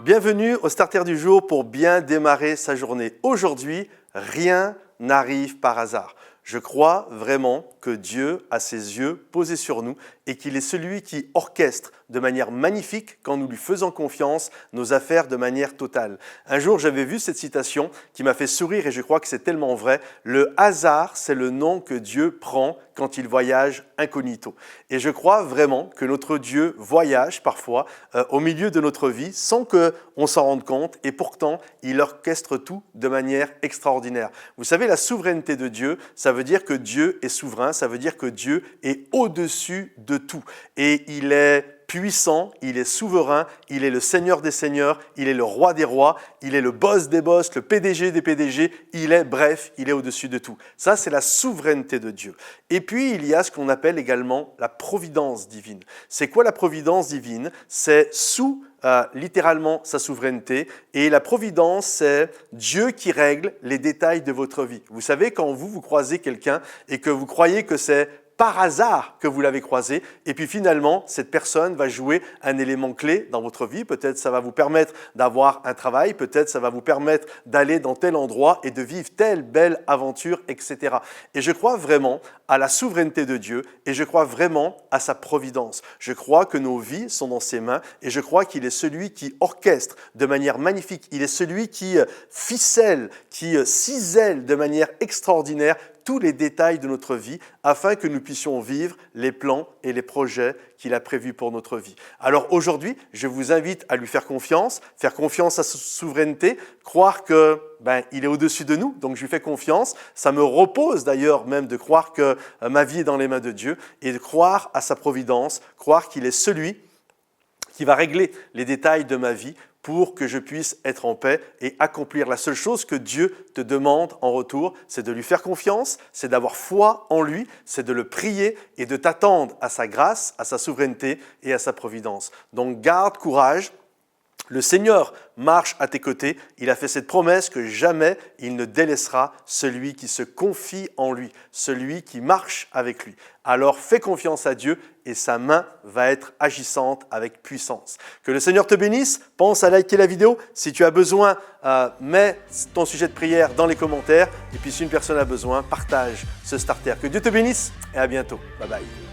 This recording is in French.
Bienvenue au Starter du jour pour bien démarrer sa journée. Aujourd'hui, rien n'arrive par hasard. Je crois vraiment que Dieu a ses yeux posés sur nous et qu'il est celui qui orchestre de manière magnifique, quand nous lui faisons confiance, nos affaires de manière totale. Un jour, j'avais vu cette citation qui m'a fait sourire et je crois que c'est tellement vrai. Le hasard, c'est le nom que Dieu prend quand il voyage incognito. Et je crois vraiment que notre Dieu voyage parfois au milieu de notre vie sans qu'on s'en rende compte et pourtant, il orchestre tout de manière extraordinaire. Vous savez, la souveraineté de Dieu, ça veut dire que Dieu est souverain, ça veut dire que Dieu est au-dessus de tout. Et il est puissant, il est souverain, il est le Seigneur des Seigneurs, il est le Roi des Rois, il est le boss des boss, le PDG des PDG, il est au-dessus de tout. Ça, c'est la souveraineté de Dieu. Et puis, il y a ce qu'on appelle également la providence divine. C'est quoi la providence divine? C'est sous littéralement sa souveraineté. Et la providence, c'est Dieu qui règle les détails de votre vie. Vous savez, quand vous croisez quelqu'un et que vous croyez que c'est par hasard que vous l'avez croisé, et puis finalement, cette personne va jouer un élément clé dans votre vie. Peut-être ça va vous permettre d'avoir un travail, peut-être ça va vous permettre d'aller dans tel endroit et de vivre telle belle aventure, etc. Et je crois vraiment à la souveraineté de Dieu et je crois vraiment à sa providence. Je crois que nos vies sont dans ses mains et je crois qu'il est celui qui orchestre de manière magnifique. Il est celui qui ficelle, qui cisèle de manière extraordinaire tous les détails de notre vie afin que nous puissions vivre les plans et les projets qu'il a prévus pour notre vie. Alors aujourd'hui, je vous invite à lui faire confiance à sa souveraineté, croire que il est au-dessus de nous, donc je lui fais confiance. Ça me repose d'ailleurs même de croire que ma vie est dans les mains de Dieu et de croire à sa providence, croire qu'il est celui qui va régler les détails de ma vie pour que je puisse être en paix et accomplir. La seule chose que Dieu te demande en retour, c'est de lui faire confiance, c'est d'avoir foi en lui, c'est de le prier et de t'attendre à sa grâce, à sa souveraineté et à sa providence. Donc garde courage. Le Seigneur marche à tes côtés. Il a fait cette promesse que jamais il ne délaissera celui qui se confie en lui, celui qui marche avec lui. Alors fais confiance à Dieu et sa main va être agissante avec puissance. Que le Seigneur te bénisse. Pense à liker la vidéo. Si tu as besoin, mets ton sujet de prière dans les commentaires. Et puis si une personne a besoin, partage ce starter. Que Dieu te bénisse et à bientôt. Bye bye.